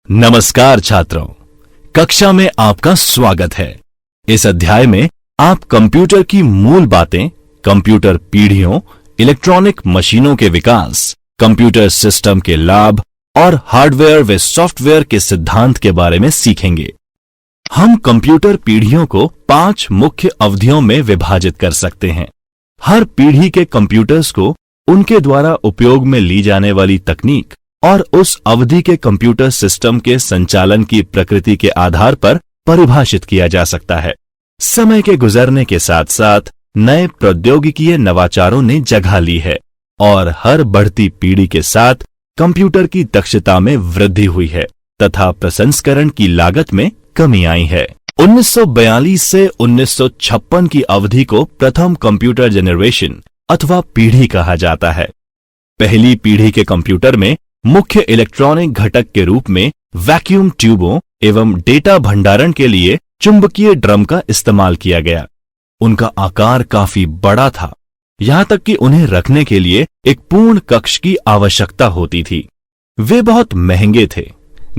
नमस्कार छात्रों, कक्षा में आपका स्वागत है। इस अध्याय में आप कंप्यूटर की मूल बातें, कंप्यूटर पीढ़ियों, इलेक्ट्रॉनिक मशीनों के विकास, कंप्यूटर सिस्टम के लाभ और हार्डवेयर व सॉफ्टवेयर के सिद्धांत के बारे में सीखेंगे। हम कंप्यूटर पीढ़ियों को 5 मुख्य अवधियों में विभाजित कर सकते हैं। हर पीढ़ी के कंप्यूटर्स को उनके द्वारा उपयोग में ली जाने वाली तकनीक और उस अवधि के कंप्यूटर सिस्टम के संचालन की प्रकृति के आधार पर परिभाषित किया जा सकता है। समय के गुजरने के साथ साथ नए प्रौद्योगिकीय नवाचारों ने जगह ली है और हर बढ़ती पीढ़ी के साथ कंप्यूटर की दक्षता में वृद्धि हुई है तथा प्रसंस्करण की लागत में कमी आई है। 1942 से 1956 की अवधि को प्रथम कंप्यूटर जनरेशन अथवा पीढ़ी कहा जाता है। पहली पीढ़ी के कंप्यूटर में मुख्य इलेक्ट्रॉनिक घटक के रूप में वैक्यूम ट्यूबों एवं डेटा भंडारण के लिए चुंबकीय ड्रम का इस्तेमाल किया गया। उनका आकार काफी बड़ा था, यहां तक कि उन्हें रखने के लिए एक पूर्ण कक्ष की आवश्यकता होती थी। वे बहुत महंगे थे,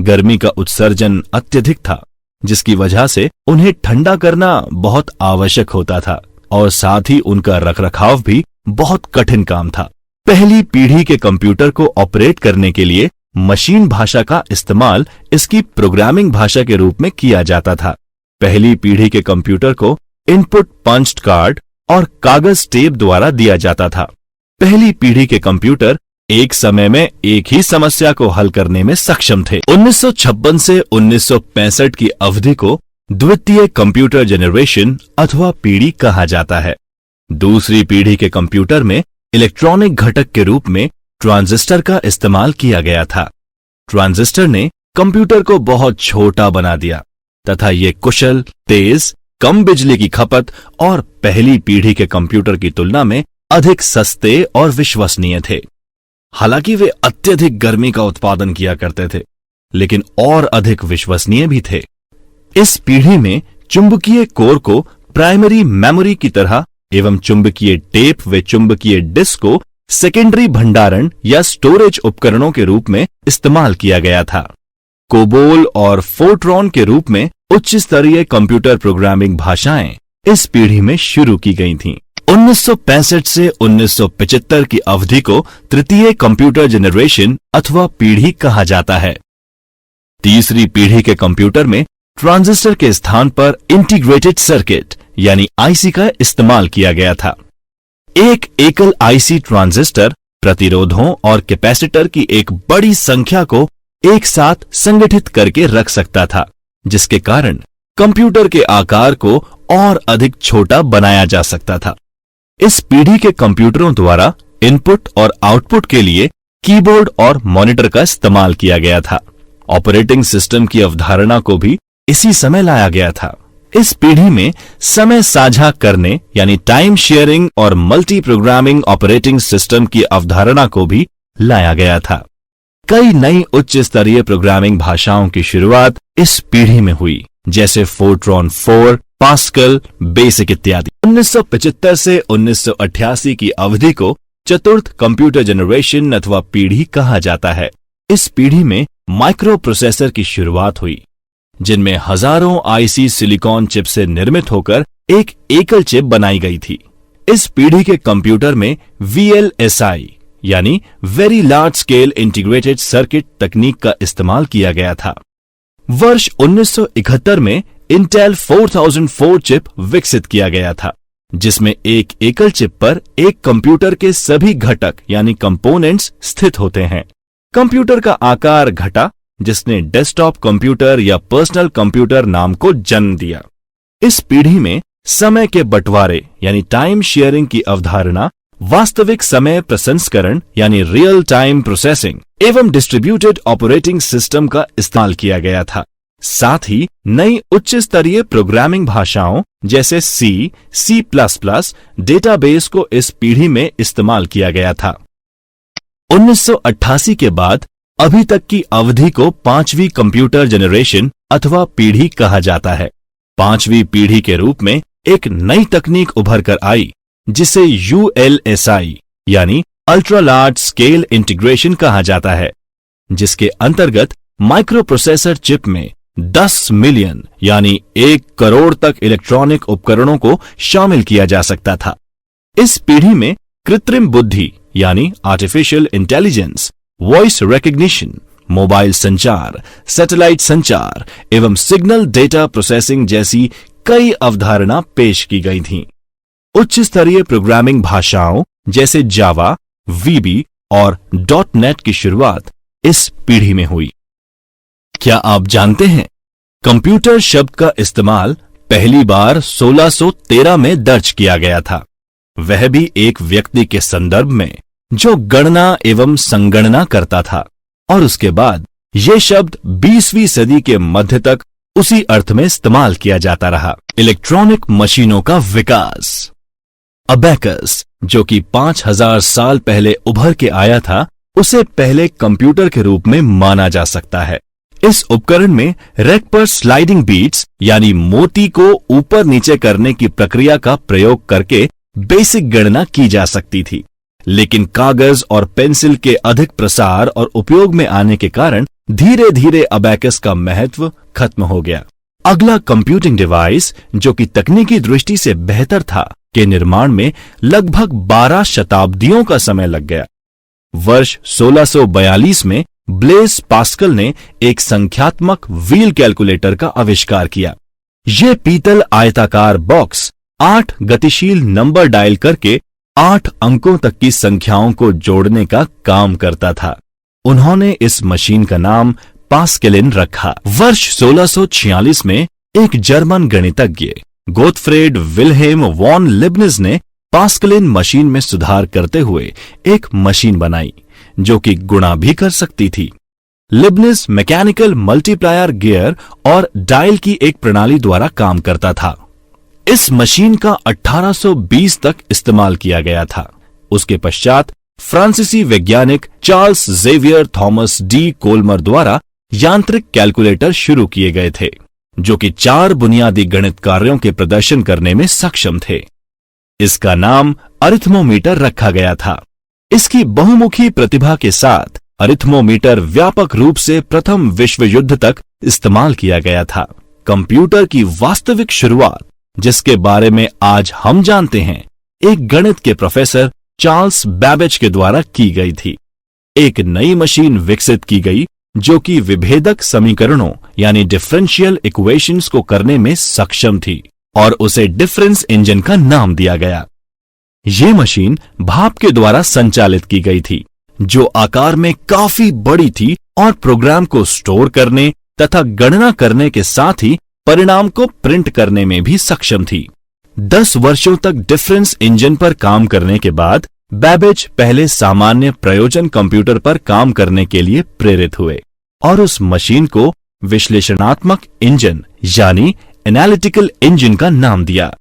गर्मी का उत्सर्जन अत्यधिक था, जिसकी वजह से उन्हें ठंडा करना बहुत आवश्यक होता था और साथ ही उनका रखरखाव भी बहुत कठिन काम था। पहली पीढ़ी के कंप्यूटर को ऑपरेट करने के लिए मशीन भाषा का इस्तेमाल इसकी प्रोग्रामिंग भाषा के रूप में किया जाता था। पहली पीढ़ी के कंप्यूटर को इनपुट पंच्ड कार्ड और कागज टेप द्वारा दिया जाता था। पहली पीढ़ी के कंप्यूटर एक समय में एक ही समस्या को हल करने में सक्षम थे। 1956 से 1965 की अवधि को द्वितीय कंप्यूटर जनरेशन अथवा पीढ़ी कहा जाता है। दूसरी पीढ़ी के कंप्यूटर में इलेक्ट्रॉनिक घटक के रूप में ट्रांजिस्टर का इस्तेमाल किया गया था। ट्रांजिस्टर ने कंप्यूटर को बहुत छोटा बना दिया तथा ये कुशल, तेज, कम बिजली की खपत और पहली पीढ़ी के कंप्यूटर की तुलना में अधिक सस्ते और विश्वसनीय थे। हालांकि वे अत्यधिक गर्मी का उत्पादन किया करते थे, लेकिन और अधिक विश्वसनीय भी थे। इस पीढ़ी में चुंबकीय कोर को प्राइमरी मेमोरी की तरह एवं चुंबकीय टेप व चुंबकीय डिस्क को सेकेंडरी भंडारण या स्टोरेज उपकरणों के रूप में इस्तेमाल किया गया था। कोबोल और फोर्ट्रॉन के रूप में उच्च स्तरीय कंप्यूटर प्रोग्रामिंग भाषाएं इस पीढ़ी में शुरू की गई थीं। 1965 से 1975 की अवधि को तृतीय कंप्यूटर जनरेशन अथवा पीढ़ी कहा जाता है। तीसरी पीढ़ी के कंप्यूटर में ट्रांजिस्टर के स्थान पर इंटीग्रेटेड सर्किट यानी आईसी का इस्तेमाल किया गया था। एक एकल आईसी ट्रांजिस्टर प्रतिरोधों और कैपेसिटर की एक बड़ी संख्या को एक साथ संगठित करके रख सकता था, जिसके कारण कंप्यूटर के आकार को और अधिक छोटा बनाया जा सकता था। इस पीढ़ी के कंप्यूटरों द्वारा इनपुट और आउटपुट के लिए कीबोर्ड और मॉनिटर का इस्तेमाल किया गया था। ऑपरेटिंग सिस्टम की अवधारणा को भी इसी समय लाया गया था। इस पीढ़ी में समय साझा करने यानी टाइम शेयरिंग और मल्टी प्रोग्रामिंग ऑपरेटिंग सिस्टम की अवधारणा को भी लाया गया था। कई नई उच्च स्तरीय प्रोग्रामिंग भाषाओं की शुरुआत इस पीढ़ी में हुई, जैसे फोर्ट्रॉन 4, पास्कल, बेसिक इत्यादि। 1975 से 1988 की अवधि को चतुर्थ कंप्यूटर जनरेशन अथवा पीढ़ी कहा जाता है। इस पीढ़ी में माइक्रो प्रोसेसर की शुरुआत हुई, जिनमें हजारों आईसी सिलिकॉन चिप से निर्मित होकर एक एकल चिप बनाई गई थी। इस पीढ़ी के कंप्यूटर में VLSI यानी very large scale integrated circuit तकनीक का इस्तेमाल किया गया था। वर्ष 1971 में इंटेल 4004 चिप विकसित किया गया था, जिसमें एक एकल चिप पर एक कंप्यूटर के सभी घटक यानी कंपोनेंट्स स्थित होते हैं। कंप्यूटर का आकार घटा, जिसने डेस्कटॉप कंप्यूटर या पर्सनल कंप्यूटर नाम को जन्म दिया। इस पीढ़ी में समय के बंटवारे यानी टाइम शेयरिंग की अवधारणा, वास्तविक समय प्रसंस्करण यानी रियल टाइम प्रोसेसिंग एवं डिस्ट्रीब्यूटेड ऑपरेटिंग सिस्टम का इस्तेमाल किया गया था। साथ ही नई उच्च स्तरीय प्रोग्रामिंग भाषाओं जैसे C++, डेटाबेस को इस पीढ़ी में इस्तेमाल किया गया था। 1988 के बाद अभी तक की अवधि को पांचवी कंप्यूटर जनरेशन अथवा पीढ़ी कहा जाता है। पांचवी पीढ़ी के रूप में एक नई तकनीक उभर कर आई, जिसे ULSI यानी अल्ट्रा लार्ज स्केल इंटीग्रेशन कहा जाता है, जिसके अंतर्गत माइक्रो प्रोसेसर चिप में 10 मिलियन यानी 1 करोड़ तक इलेक्ट्रॉनिक उपकरणों को शामिल किया जा सकता था। इस पीढ़ी में कृत्रिम बुद्धि यानी artificial intelligence, voice recognition, mobile संचार, सैटेलाइट संचार एवं सिग्नल डेटा प्रोसेसिंग जैसी कई अवधारणा पेश की गई थीं। उच्च स्तरीय प्रोग्रामिंग भाषाओं जैसे जावा, वीबी और .NET की शुरुआत इस पीढ़ी में हुई। क्या आप जानते हैं, कंप्यूटर शब्द का इस्तेमाल पहली बार 1613 में दर्ज किया गया था, वह भी एक व्यक्ति के संदर्भ में जो गणना एवं संगणना करता था, और उसके बाद यह शब्द 20वीं सदी के मध्य तक उसी अर्थ में इस्तेमाल किया जाता रहा। इलेक्ट्रॉनिक मशीनों का विकास। अबैकस, जो कि 5000 साल पहले उभर के आया था, उसे पहले कंप्यूटर के रूप में माना जा सकता है। इस उपकरण में रैक पर स्लाइडिंग बीट्स यानी मोती को ऊपर नीचे करने की प्रक्रिया का प्रयोग करके बेसिक गणना की जा सकती थी, लेकिन कागज और पेंसिल के अधिक प्रसार और उपयोग में आने के कारण धीरे धीरे अबैकस का महत्व खत्म हो गया। अगला कंप्यूटिंग डिवाइस, जो कि तकनीकी दृष्टि से बेहतर था, के निर्माण में लगभग 12 शताब्दियों का समय लग गया। वर्ष 1642 में ब्लेस पास्कल ने एक संख्यात्मक व्हील कैलकुलेटर का आविष्कार किया। यह पीतल आयताकार बॉक्स 8 गतिशील नंबर डायल करके 8 अंकों तक की संख्याओं को जोड़ने का काम करता था। उन्होंने इस मशीन का नाम पास्केलिन रखा। वर्ष 1646 में एक जर्मन गणितज्ञ गोटफ्रेड विल्हेम वॉन लिबनिज ने पास्केलिन मशीन में सुधार करते हुए एक मशीन बनाई जो कि गुणा भी कर सकती थी। लिबनिज मैकेनिकल मल्टीप्लायर गियर और डायल की एक प्रणाली द्वारा काम करता था। इस मशीन का 1820 तक इस्तेमाल किया गया था। उसके पश्चात फ्रांसीसी वैज्ञानिक चार्ल्स जेवियर थॉमस डी कोलमर द्वारा यांत्रिक कैलकुलेटर शुरू किए गए थे, जो कि 4 बुनियादी गणित कार्यों के प्रदर्शन करने में सक्षम थे। इसका नाम अरिथमोमीटर रखा गया था। इसकी बहुमुखी प्रतिभा के साथ अरिथमोमीटर व्यापक रूप से प्रथम विश्व युद्ध तक इस्तेमाल किया गया था। कंप्यूटर की वास्तविक शुरुआत, जिसके बारे में आज हम जानते हैं, एक गणित के प्रोफेसर चार्ल्स बैबेज के द्वारा की गई थी। एक नई मशीन विकसित की गई जो कि विभेदक समीकरणों यानी डिफरेंशियल इक्वेशंस को करने में सक्षम थी, और उसे डिफरेंस इंजन का नाम दिया गया। यह मशीन भाप के द्वारा संचालित की गई थी, जो आकार में काफी बड़ी थी और प्रोग्राम को स्टोर करने तथा गणना करने के साथ ही परिणाम को प्रिंट करने में भी सक्षम थी। 10 वर्षों तक डिफरेंस इंजन पर काम करने के बाद बैबेज पहले सामान्य प्रयोजन कंप्यूटर पर काम करने के लिए प्रेरित हुए और उस मशीन को विश्लेषणात्मक इंजन यानी एनालिटिकल इंजन का नाम दिया।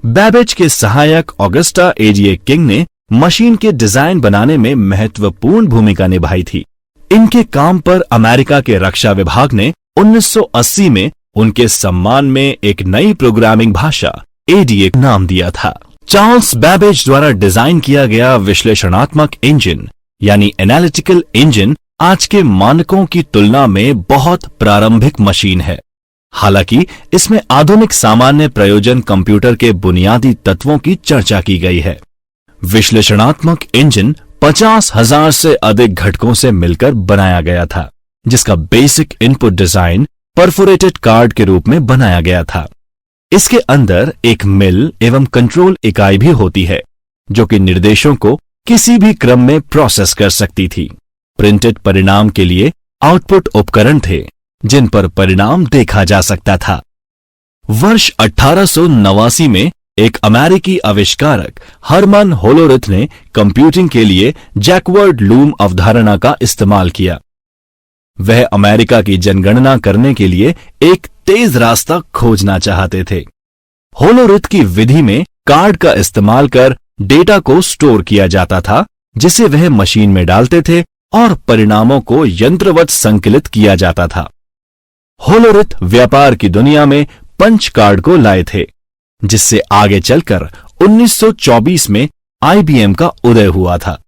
बैबेज के सहायक ऑगस्टा एजीए किंग ने मशीन के डिजाइन बनाने में महत्वपूर्ण भूमिका निभाई थी। इनके काम पर अमेरिका के रक्षा विभाग ने 1980 में उनके सम्मान में एक नई प्रोग्रामिंग भाषा एडीए नाम दिया था। चार्ल्स बैबेज द्वारा डिजाइन किया गया विश्लेषणात्मक इंजन यानी एनालिटिकल इंजन आज के मानकों की तुलना में बहुत प्रारंभिक मशीन है। हालांकि इसमें आधुनिक सामान्य प्रयोजन कंप्यूटर के बुनियादी तत्वों की चर्चा की गई है। विश्लेषणात्मक इंजन 50,000 से अधिक घटकों से मिलकर बनाया गया था, जिसका basic input design perforated card के रूप में बनाया गया था। इसके अंदर एक मिल एवं कंट्रोल इकाई भी होती है, जो कि निर्देशों को किसी भी क्रम में प्रोसेस कर सकती थी। प्रिंटेड परिणाम के लिए आउटपुट उपकरण थे, जिन पर परिणाम देखा जा सकता था। वर्ष 1889 में एक अमेरिकी आविष्कारक हरमन होलोरिथ ने कंप्यूटिंग के लिए जैकवर्ड लूम अवधारणा का इस्तेमाल किया। वह अमेरिका की जनगणना करने के लिए एक तेज रास्ता खोजना चाहते थे। होलोरिथ की विधि में कार्ड का इस्तेमाल कर डेटा को स्टोर किया जाता था, जिसे वह मशीन में डालते थे और परिणामों को यंत्रवत संकलित किया जाता था। होलोरिथ व्यापार की दुनिया में पंच कार्ड को लाए थे, जिससे आगे चलकर 1924 में IBM का उदय हुआ था।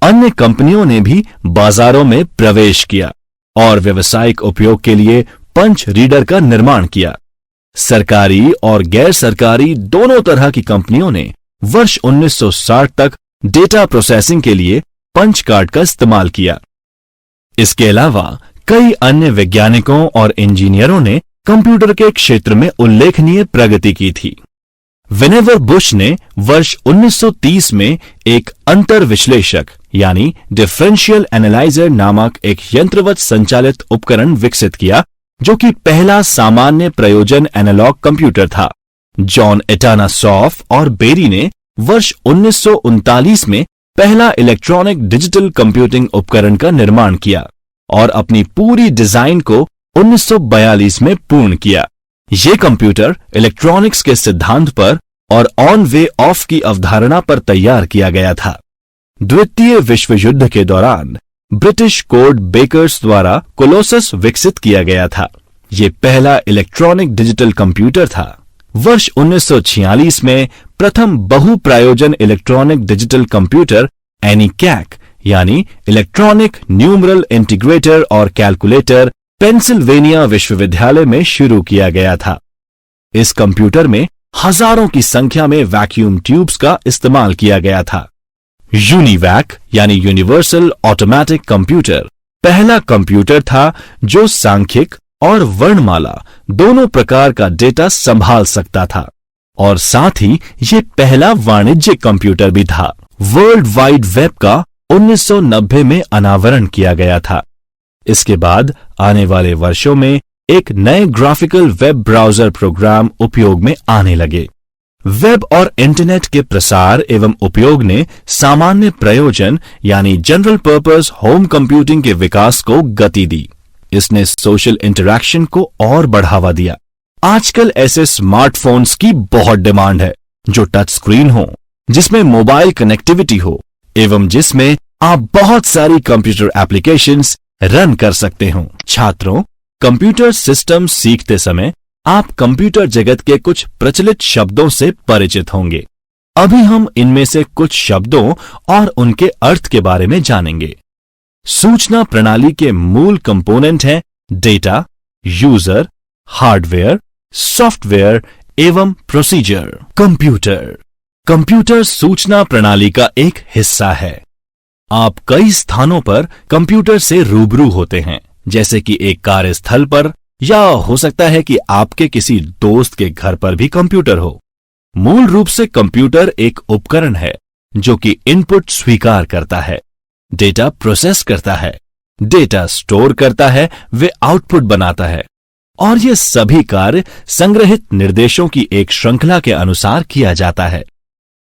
अन्य कंपनियों ने भी बाजारों में प्रवेश किया, और व्यावसायिक उपयोग के लिए पंच रीडर का निर्माण किया। सरकारी और गैर सरकारी दोनों तरह की कंपनियों ने वर्ष 1960 तक डेटा प्रोसेसिंग के लिए पंच कार्ड का इस्तेमाल किया। इसके अलावा कई अन्य वैज्ञानिकों और इंजीनियरों ने कंप्यूटर के क्षेत्र में उल्लेखनीय प्रगति की थी। विनेवर बुश ने वर्ष 1930 में एक अंतर विश्लेषक यानी डिफरेंशियल एनालाइजर नामक एक यंत्रवत संचालित उपकरण विकसित किया, जो कि पहला सामान्य प्रयोजन एनालॉग कंप्यूटर था। जॉन एटानासॉफ और बेरी ने वर्ष 1939 में पहला इलेक्ट्रॉनिक डिजिटल कंप्यूटिंग उपकरण का निर्माण किया और अपनी पूरी डिजाइन को 1942 में पूर्ण किया। ये कंप्यूटर इलेक्ट्रॉनिक्स के सिद्धांत पर और ऑन वे ऑफ की अवधारणा पर तैयार किया गया था। द्वितीय विश्व युद्ध के दौरान ब्रिटिश कोड बेकर्स द्वारा कोलोसस विकसित किया गया था। यह पहला इलेक्ट्रॉनिक डिजिटल कंप्यूटर था। वर्ष 1946 में प्रथम बहुप्रायोजन इलेक्ट्रॉनिक डिजिटल कंप्यूटर एनीकैक यानी इलेक्ट्रॉनिक न्यूमरल इंटीग्रेटर और कैलकुलेटर पेंसिल्वेनिया विश्वविद्यालय में शुरू किया गया था। इस कंप्यूटर में हजारों की संख्या में वैक्यूम ट्यूब्स का इस्तेमाल किया गया था। यूनिवैक यानी यूनिवर्सल ऑटोमेटिक कंप्यूटर पहला कंप्यूटर था जो सांख्यिक और वर्णमाला दोनों प्रकार का डेटा संभाल सकता था और साथ ही ये पहला वाणिज्यिक कंप्यूटर भी था। वर्ल्ड वाइड वेब का 1990 में अनावरण किया गया था। इसके बाद आने वाले वर्षों में एक नए ग्राफिकल वेब ब्राउजर प्रोग्राम उपयोग में आने लगे। वेब और इंटरनेट के प्रसार एवं उपयोग ने सामान्य प्रयोजन यानी जनरल पर्पस होम कंप्यूटिंग के विकास को गति दी। इसने सोशल इंटरैक्शन को और बढ़ावा दिया। आजकल ऐसे स्मार्टफोन्स की बहुत डिमांड है जो टच स्क्रीन हो, जिसमें मोबाइल कनेक्टिविटी हो एवं जिसमें आप बहुत सारी कंप्यूटर एप्लीकेशंस रन कर सकते हो। छात्रों, कंप्यूटर सिस्टम सीखते समय आप कंप्यूटर जगत के कुछ प्रचलित शब्दों से परिचित होंगे। अभी हम इनमें से कुछ शब्दों और उनके अर्थ के बारे में जानेंगे। सूचना प्रणाली के मूल कंपोनेंट हैं डेटा, यूजर, हार्डवेयर, सॉफ्टवेयर एवं प्रोसीजर। कंप्यूटर सूचना प्रणाली का एक हिस्सा है। आप कई स्थानों पर कंप्यूटर से रूबरू होते हैं, जैसे कि एक कार्यस्थल पर, या हो सकता है कि आपके किसी दोस्त के घर पर भी कंप्यूटर हो। मूल रूप से कंप्यूटर एक उपकरण है जो कि इनपुट स्वीकार करता है, डेटा प्रोसेस करता है, डेटा स्टोर करता है, वे आउटपुट बनाता है और ये सभी कार्य संग्रहित निर्देशों की एक श्रृंखला के अनुसार किया जाता है।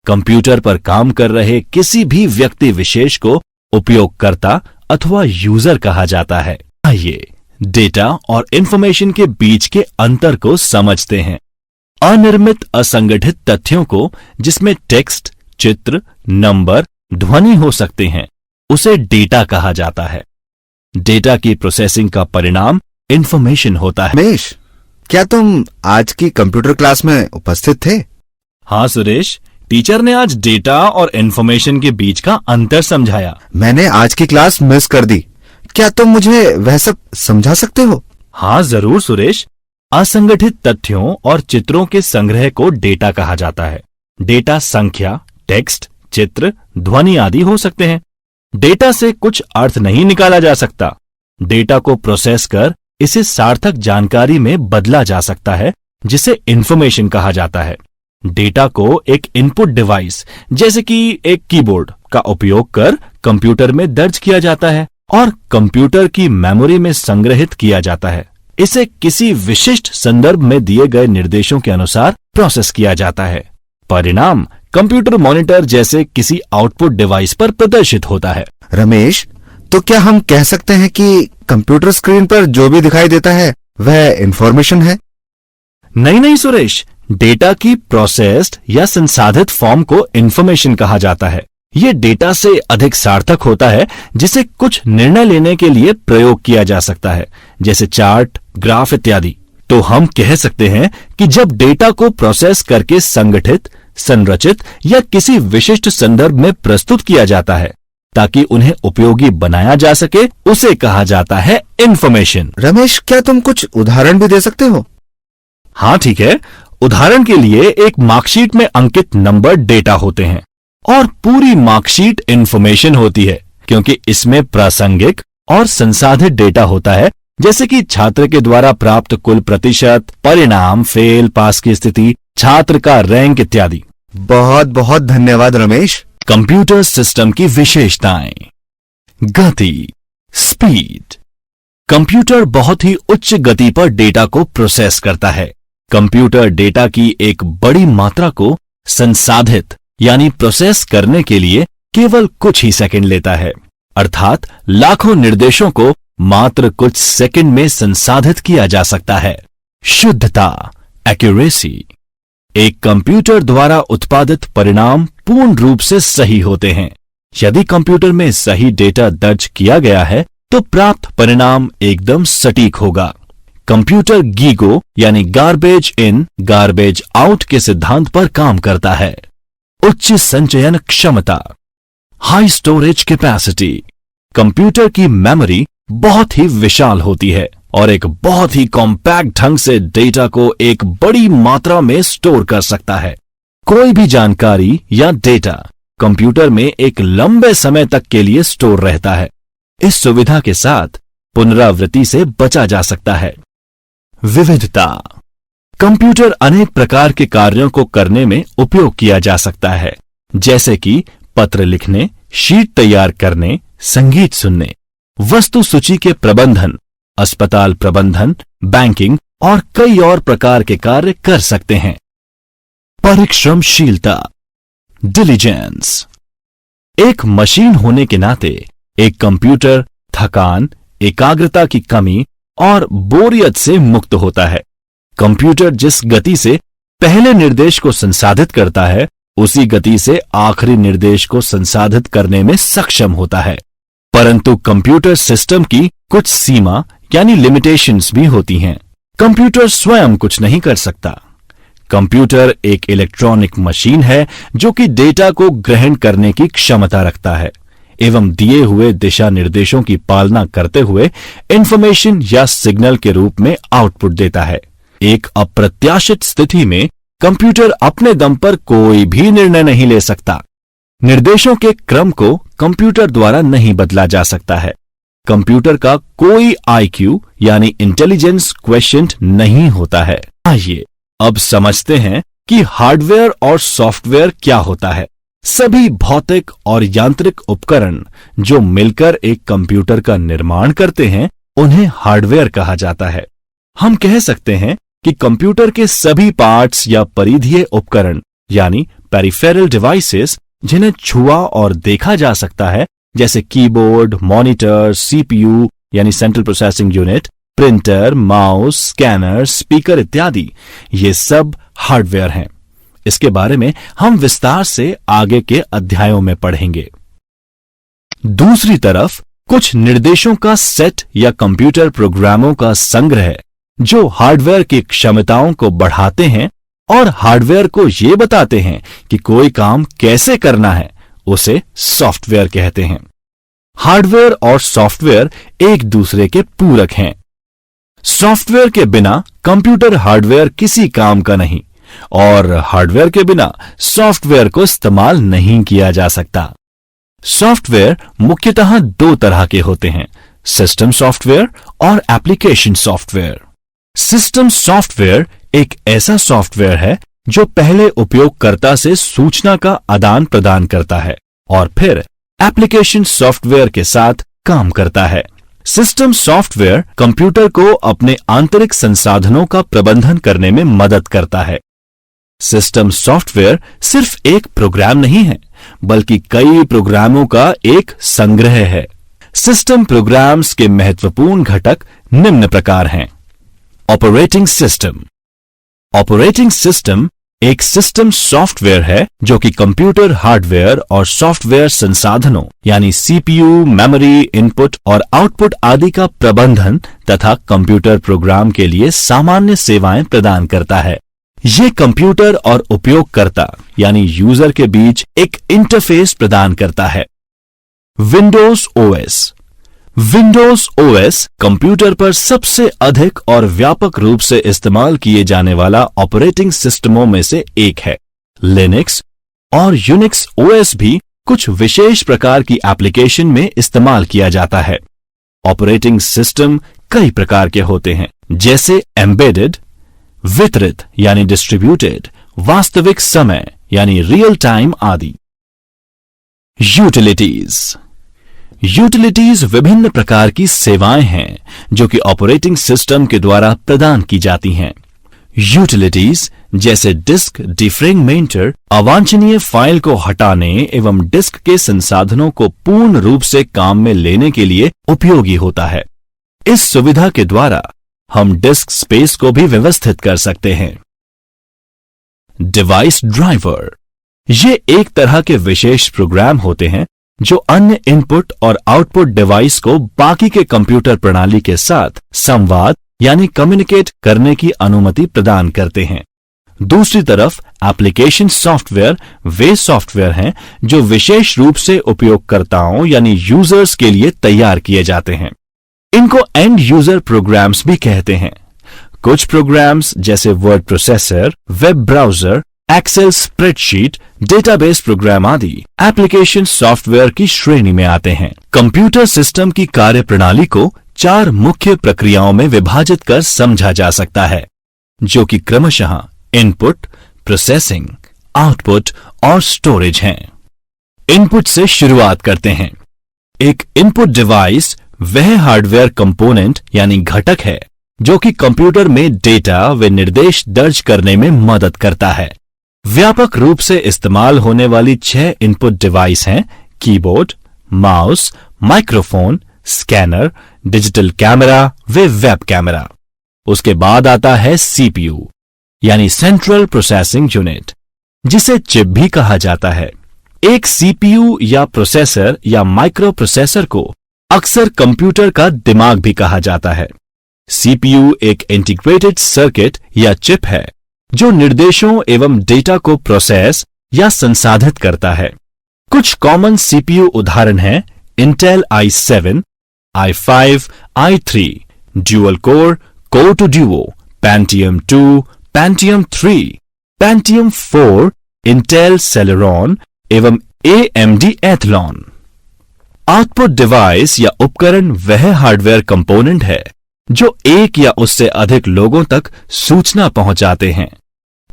कंप्यूटर पर काम कर रहे किसी भी व्यक्ति विशेष को उपयोगकर्ता अथवा यूजर कहा जाता है। आइए डेटा और इंफॉर्मेशन के बीच के अंतर को समझते हैं। अनिर्मित असंगठित तथ्यों को, जिसमें टेक्स्ट, चित्र, नंबर, ध्वनि हो सकते हैं, उसे डेटा कहा जाता है। डेटा की प्रोसेसिंग का परिणाम इंफॉर्मेशन होता है। रमेश, क्या तुम आज की कंप्यूटर क्लास में उपस्थित थे? हाँ सुरेश, टीचर ने आज डेटा और इंफॉर्मेशन के बीच का अंतर समझाया। मैंने आज की क्लास मिस कर दी। क्या तुम मुझे वह सब समझा सकते हो? हाँ जरूर सुरेश। असंगठित तथ्यों और चित्रों के संग्रह को डेटा कहा जाता है। डेटा संख्या, टेक्स्ट, चित्र, ध्वनि आदि हो सकते हैं। डेटा से कुछ अर्थ नहीं निकाला जा सकता। डेटा को प्रोसेस कर इसे सार्थक जानकारी में बदला जा सकता है, जिसे इंफॉर्मेशन कहा जाता है। डेटा को एक इनपुट डिवाइस जैसे कि एक कीबोर्ड का उपयोग कर कंप्यूटर में दर्ज किया जाता है और कंप्यूटर की मेमोरी में संग्रहित किया जाता है। इसे किसी विशिष्ट संदर्भ में दिए गए निर्देशों के अनुसार प्रोसेस किया जाता है। परिणाम कंप्यूटर मॉनिटर जैसे किसी आउटपुट डिवाइस पर प्रदर्शित होता है। रमेश, तो क्या हम कह सकते हैं कि कंप्यूटर स्क्रीन पर जो भी दिखाई देता है वह इंफॉर्मेशन है? नहीं सुरेश, डेटा की प्रोसेस्ड या संसाधित फॉर्म को इंफॉर्मेशन कहा जाता है। यह डेटा से अधिक सार्थक होता है, जिसे कुछ निर्णय लेने के लिए प्रयोग किया जा सकता है, जैसे चार्ट, ग्राफ इत्यादि। तो हम कह सकते हैं कि जब डेटा को प्रोसेस करके संगठित, संरचित या किसी विशिष्ट संदर्भ में प्रस्तुत किया जाता है, ताकि उन्हें उपयोगी बनाया जा सके, उसे कहा जाता है इंफॉर्मेशन। रमेश, क्या तुम कुछ उदाहरण भी दे सकते हो? हाँ ठीक है। उदाहरण के लिए एक मार्कशीट में अंकित नंबर डेटा होते हैं और पूरी मार्कशीट इंफॉर्मेशन होती है, क्योंकि इसमें प्रासंगिक और संसाधित डेटा होता है, जैसे कि छात्र के द्वारा प्राप्त कुल प्रतिशत, परिणाम, फेल पास की स्थिति, छात्र का रैंक इत्यादि। बहुत बहुत धन्यवाद रमेश। कंप्यूटर सिस्टम की विशेषताएं। गति, स्पीड। कंप्यूटर बहुत ही उच्च गति पर डेटा को प्रोसेस करता है। कंप्यूटर डेटा की एक बड़ी मात्रा को संसाधित यानी प्रोसेस करने के लिए केवल कुछ ही सेकंड लेता है, अर्थात लाखों निर्देशों को मात्र कुछ सेकंड में संसाधित किया जा सकता है। शुद्धता, एक्यूरेसी। एक कंप्यूटर द्वारा उत्पादित परिणाम पूर्ण रूप से सही होते हैं। यदि कंप्यूटर में सही डेटा दर्ज किया गया है तो प्राप्त परिणाम एकदम सटीक होगा। कंप्यूटर गीगो यानी गार्बेज इन गार्बेज आउट के सिद्धांत पर काम करता है। उच्च संचयन क्षमता, हाई स्टोरेज कैपेसिटी। कंप्यूटर की मेमोरी बहुत ही विशाल होती है और एक बहुत ही कॉम्पैक्ट ढंग से डेटा को एक बड़ी मात्रा में स्टोर कर सकता है। कोई भी जानकारी या डेटा कंप्यूटर में एक लंबे समय तक के लिए स्टोर रहता है। इस सुविधा के साथ पुनरावृत्ति से बचा जा सकता है। विविधता। कंप्यूटर अनेक प्रकार के कार्यों को करने में उपयोग किया जा सकता है, जैसे कि पत्र लिखने, शीट तैयार करने, संगीत सुनने, वस्तु सूची के प्रबंधन, अस्पताल प्रबंधन, बैंकिंग और कई और प्रकार के कार्य कर सकते हैं। परिश्रमशीलता, डिलीजेंस। एक मशीन होने के नाते एक कंप्यूटर थकान, एकाग्रता की कमी और बोरियत से मुक्त होता है। कंप्यूटर जिस गति से पहले निर्देश को संसाधित करता है, उसी गति से आखिरी निर्देश को संसाधित करने में सक्षम होता है। परंतु कंप्यूटर सिस्टम की कुछ सीमा यानी लिमिटेशंस भी होती हैं। कंप्यूटर स्वयं कुछ नहीं कर सकता। कंप्यूटर एक इलेक्ट्रॉनिक मशीन है जो कि डेटा को ग्रहण करने की क्षमता रखता है एवं दिए हुए दिशा निर्देशों की पालना करते हुए इंफॉर्मेशन या सिग्नल के रूप में आउटपुट देता है। एक अप्रत्याशित स्थिति में कंप्यूटर अपने दम पर कोई भी निर्णय नहीं ले सकता। निर्देशों के क्रम को कंप्यूटर द्वारा नहीं बदला जा सकता है। कंप्यूटर का कोई आईक्यू यानी इंटेलिजेंस क्वेश्चन नहीं होता है। आइए अब समझते हैं कि हार्डवेयर और सॉफ्टवेयर क्या होता है। सभी भौतिक और यांत्रिक उपकरण जो मिलकर एक कंप्यूटर का निर्माण करते हैं, उन्हें हार्डवेयर कहा जाता है। हम कह सकते हैं कि कंप्यूटर के सभी पार्ट्स या परिधीय उपकरण यानी पेरिफेरल डिवाइसेस, जिन्हें छुआ और देखा जा सकता है, जैसे कीबोर्ड, मॉनिटर, सीपीयू यानी central processing unit, printer, mouse, scanner, speaker इत्यादि, ये सब हार्डवेयर हैं। इसके बारे में हम विस्तार से आगे के अध्यायों में पढ़ेंगे। दूसरी तरफ कुछ निर्देशों का सेट या कंप्यूटर प्रोग्रामों का संग्रह जो हार्डवेयर की क्षमताओं को बढ़ाते हैं और हार्डवेयर को ये बताते हैं कि कोई काम कैसे करना है, उसे सॉफ्टवेयर कहते हैं। हार्डवेयर और सॉफ्टवेयर एक दूसरे के पूरक हैं। सॉफ्टवेयर के बिना कंप्यूटर हार्डवेयर किसी काम का नहीं और हार्डवेयर के बिना सॉफ्टवेयर को इस्तेमाल नहीं किया जा सकता। सॉफ्टवेयर मुख्यतः दो तरह के होते हैं, सिस्टम सॉफ्टवेयर और एप्लीकेशन सॉफ्टवेयर। सिस्टम सॉफ्टवेयर एक ऐसा सॉफ्टवेयर है जो पहले उपयोगकर्ता से सूचना का आदान प्रदान करता है और फिर एप्लीकेशन सॉफ्टवेयर के साथ काम करता है। सिस्टम सॉफ्टवेयर कंप्यूटर को अपने आंतरिक संसाधनों का प्रबंधन करने में मदद करता है। सिस्टम सॉफ्टवेयर सिर्फ एक प्रोग्राम नहीं है, बल्कि कई प्रोग्रामों का एक संग्रह है। सिस्टम प्रोग्राम्स के महत्वपूर्ण घटक निम्न प्रकार हैं। Operating system. ऑपरेटिंग सिस्टम एक सिस्टम सॉफ्टवेयर है जो कि कंप्यूटर हार्डवेयर और सॉफ्टवेयर संसाधनों यानी सीपीयू, मेमोरी, इनपुट और आउटपुट आदि का प्रबंधन तथा कंप्यूटर प्रोग्राम के लिए सामान्य सेवाएं प्रदान करता है। ये कंप्यूटर और उपयोगकर्ता यानी यूजर के बीच एक इंटरफेस प्रदान करता है। Windows OS. Windows OS computer पर सबसे अधिक और व्यापक रूप से इस्तेमाल किए जाने वाला ऑपरेटिंग सिस्टमों में से एक है। लिनक्स और यूनिक्स ओएस भी कुछ विशेष प्रकार की एप्लीकेशन में इस्तेमाल किया जाता है। ऑपरेटिंग सिस्टम कई प्रकार के होते हैं, जैसे एम्बेडेड, वितरित यानी डिस्ट्रीब्यूटेड, वास्तविक समय यानी रियल टाइम आदि। यूटिलिटीज। यूटिलिटीज विभिन्न प्रकार की सेवाएं हैं जो कि ऑपरेटिंग सिस्टम के द्वारा प्रदान की जाती हैं। यूटिलिटीज जैसे डिस्क डिफ्रेगमेंटर अवांछनीय फाइल को हटाने एवं डिस्क के संसाधनों को पूर्ण रूप से काम में लेने के लिए उपयोगी होता है। इस सुविधा के द्वारा हम डिस्क स्पेस को भी व्यवस्थित कर सकते हैं। Device driver. ये एक तरह के विशेष प्रोग्राम होते हैं जो अन्य इनपुट और आउटपुट डिवाइस को बाकी के कंप्यूटर प्रणाली के साथ संवाद यानी कम्युनिकेट करने की अनुमति प्रदान करते हैं। दूसरी तरफ एप्लीकेशन सॉफ्टवेयर वे सॉफ्टवेयर हैं जो विशेष रूप से उपयोगकर्ताओं यानी यूजर्स के लिए तैयार किए जाते हैं। इनको एंड यूजर प्रोग्राम्स भी कहते हैं। कुछ प्रोग्राम्स जैसे word processor, web browser, Excel spreadsheet, database program आदि एप्लीकेशन सॉफ्टवेयर की श्रेणी में आते हैं। कंप्यूटर सिस्टम की कार्यप्रणाली को 4 मुख्य प्रक्रियाओं में विभाजित कर समझा जा सकता है, जो कि क्रमशः इनपुट, प्रोसेसिंग, आउटपुट और स्टोरेज हैं। इनपुट से शुरुआत करते हैं। एक इनपुट डिवाइस वह हार्डवेयर कंपोनेंट यानी घटक है जो कि कंप्यूटर में डेटा व निर्देश दर्ज करने में मदद करता है। व्यापक रूप से इस्तेमाल होने वाली 6 इनपुट डिवाइस हैं: keyboard, mouse, microphone, scanner, digital camera व वेब कैमरा। उसके बाद आता है सीपीयू यानी सेंट्रल प्रोसेसिंग यूनिट, जिसे चिप भी कहा जाता है। एक सीपीयू या प्रोसेसर या माइक्रो प्रोसेसर को अक्सर कंप्यूटर का दिमाग भी कहा जाता है। सीपीयू एक इंटीग्रेटेड सर्किट या चिप है जो निर्देशों एवं डेटा को प्रोसेस या संसाधित करता है। कुछ कॉमन सीपीयू उदाहरण हैं Intel i7, i5, i3, dual core, core two duo, Pentium 2, Pentium 3, Pentium 4, Intel Celeron एवं AMD एथलॉन। आउटपुट डिवाइस या उपकरण वह हार्डवेयर कंपोनेंट है जो एक या उससे अधिक लोगों तक सूचना पहुंचाते हैं।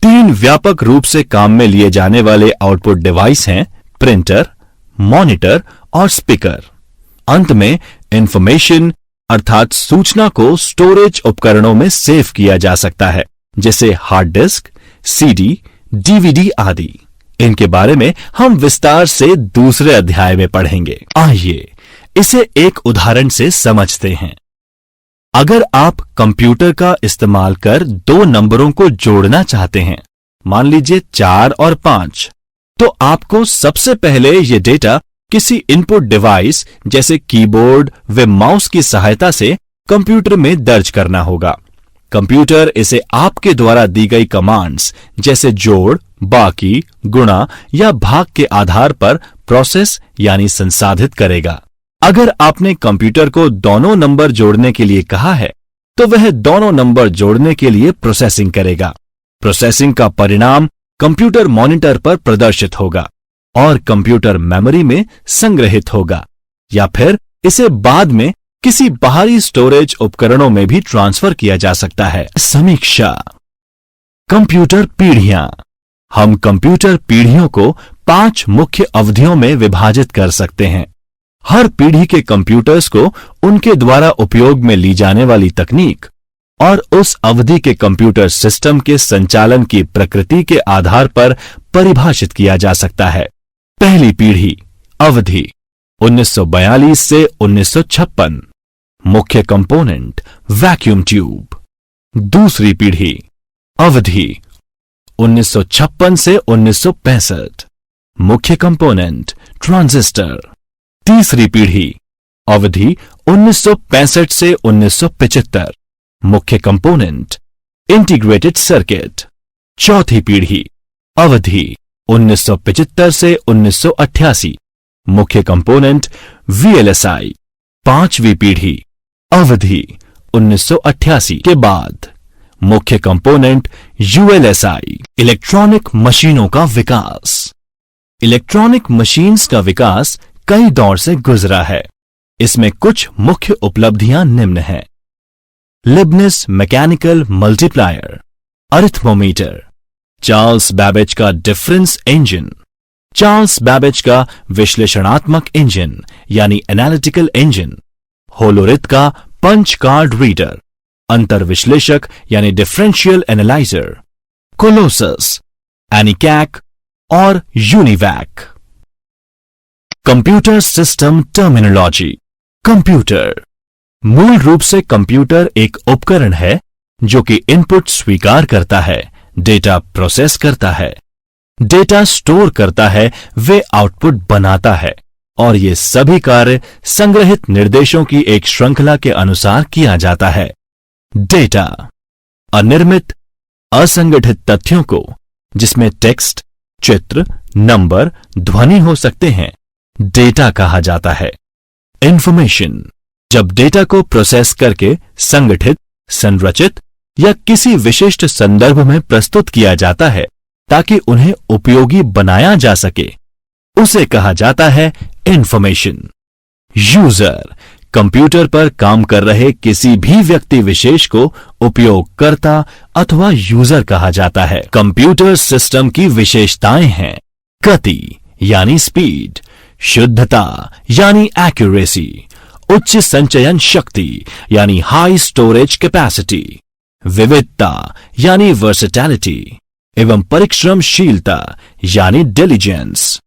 3 व्यापक रूप से काम में लिए जाने वाले आउटपुट डिवाइस हैं: प्रिंटर, मॉनिटर और स्पीकर। अंत में इंफॉर्मेशन अर्थात सूचना को स्टोरेज उपकरणों में सेव किया जा सकता है, जैसे हार्ड डिस्क, सीडी, डीवीडी आदि। इनके बारे में हम विस्तार से दूसरे अध्याय में पढ़ेंगे। आइए इसे एक उदाहरण से समझते हैं। अगर आप कंप्यूटर का इस्तेमाल कर 2 नंबरों को जोड़ना चाहते हैं, मान लीजिए 4 और 5, तो आपको सबसे पहले ये डेटा किसी इनपुट डिवाइस जैसे कीबोर्ड व माउस की सहायता से कंप्यूटर में दर्ज करना होगा। कंप्यूटर इसे आपके द्वारा दी गई कमांड्स जैसे जोड़, बाकी, गुणा या भाग के आधार पर प्रोसेस यानी संसाधित करेगा। अगर आपने कंप्यूटर को दोनों नंबर जोड़ने के लिए कहा है, तो वह दोनों नंबर जोड़ने के लिए प्रोसेसिंग करेगा। प्रोसेसिंग का परिणाम कंप्यूटर मॉनिटर पर प्रदर्शित होगा और कंप्यूटर मेमोरी में संग्रहित होगा, या फिर इसे बाद में किसी बाहरी स्टोरेज उपकरणों में भी ट्रांसफर किया जा सकता है। समीक्षा। कंप्यूटर पीढ़ियां। हम कंप्यूटर पीढ़ियों को 5 मुख्य अवधियों में विभाजित कर सकते हैं। हर पीढ़ी के कंप्यूटर्स को उनके द्वारा उपयोग में ली जाने वाली तकनीक और उस अवधि के कंप्यूटर सिस्टम के संचालन की प्रकृति के आधार पर परिभाषित किया जा सकता है। पहली पीढ़ी अवधि 1942 से 1956। मुख्य कंपोनेंट वैक्यूम ट्यूब। दूसरी पीढ़ी अवधि 1956 से 1965। मुख्य कंपोनेंट ट्रांजिस्टर। तीसरी पीढ़ी अवधि 1965 से 1975। मुख्य कंपोनेंट इंटीग्रेटेड सर्किट। चौथी पीढ़ी अवधि 1975 से 1988। मुख्य कंपोनेंट VLSI, 5वीं पीढ़ी, अवधि 1988 के बाद। मुख्य कंपोनेंट ULSI, इलेक्ट्रॉनिक मशीनों का विकास। इलेक्ट्रॉनिक मशीन्स का विकास कई दौर से गुजरा है। इसमें कुछ मुख्य उपलब्धियां निम्न हैं। लिबनिस मैकेनिकल मल्टीप्लायर, अरिथमोमीटर, चार्ल्स बैबेज का डिफरेंस इंजन, चार्ल्स बैबेज का विश्लेषणात्मक इंजन यानी एनालिटिकल इंजन, होलोरिथ का पंच कार्ड रीडर, अंतर्विश्लेषक यानी डिफरेंशियल एनालाइजर, कोलोसस, एनिकैक और UNIVAC. Computer system terminology. Computer मूल रूप से कंप्यूटर एक उपकरण है जो कि इनपुट स्वीकार करता है, डेटा प्रोसेस करता है, डेटा स्टोर करता है, वे आउटपुट बनाता है और ये सभी कार्य संग्रहित निर्देशों की एक श्रृंखला के अनुसार किया जाता है। डेटा अनिर्मित, असंगठित तथ्यों को, जिसमें टेक्स्ट, चित्र, नंबर, ध्वनि हो सकते हैं, डेटा कहा जाता है। इंफॉर्मेशन जब डेटा को प्रोसेस करके संगठित, संरचित या किसी विशिष्ट संदर्भ में प्रस्तुत किया जाता है ताकि उन्हें उपयोगी बनाया जा सके, उसे कहा जाता है इंफॉर्मेशन। यूजर कंप्यूटर पर काम कर रहे किसी भी व्यक्ति विशेष को उपयोगकर्ता अथवा यूजर कहा जाता है। कंप्यूटर सिस्टम की विशेषताएं हैं गति यानी स्पीड, शुद्धता यानी एक्यूरेसी, उच्च संचयन शक्ति यानी हाई स्टोरेज कैपेसिटी, विविधता यानी वर्सेटैलिटी एवं परिश्रमशीलता यानी डिलीजेंस।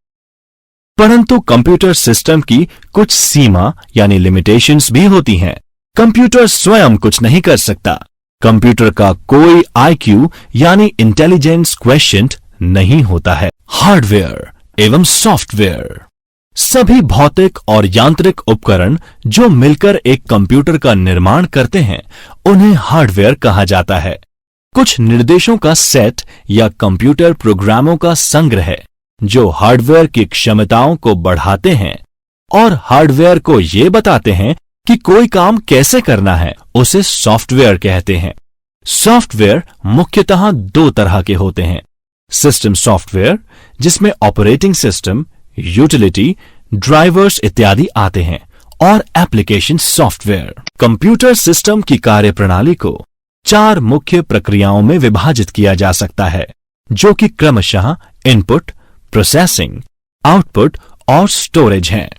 परंतु कंप्यूटर सिस्टम की कुछ सीमा यानी लिमिटेशंस भी होती हैं। कंप्यूटर स्वयं कुछ नहीं कर सकता। कंप्यूटर का कोई IQ यानी इंटेलिजेंस क्वेश्चंट नहीं होता है। हार्डवेयर एवं सॉफ्टवेयर सभी भौतिक और यांत्रिक उपकरण जो मिलकर एक कंप्यूटर का निर्माण करते हैं उन्हें हार्डवेयर कहा जाता है। कुछ निर्देशों का सेट या कंप्यूटर प्रोग्रामों का संग्रह जो हार्डवेयर की क्षमताओं को बढ़ाते हैं और हार्डवेयर को ये बताते हैं कि कोई काम कैसे करना है, उसे सॉफ्टवेयर कहते हैं। सॉफ्टवेयर मुख्यतः दो तरह के होते हैं। सिस्टम सॉफ्टवेयर जिसमें ऑपरेटिंग सिस्टम, यूटिलिटी, ड्राइवर्स इत्यादि आते हैं, और एप्लीकेशन सॉफ्टवेयर। कंप्यूटर सिस्टम की कार्यप्रणाली को 4 मुख्य प्रक्रियाओं में विभाजित किया जा सकता है जो कि क्रमशः इनपुट, प्रोसेसिंग, आउटपुट और स्टोरेज हैं।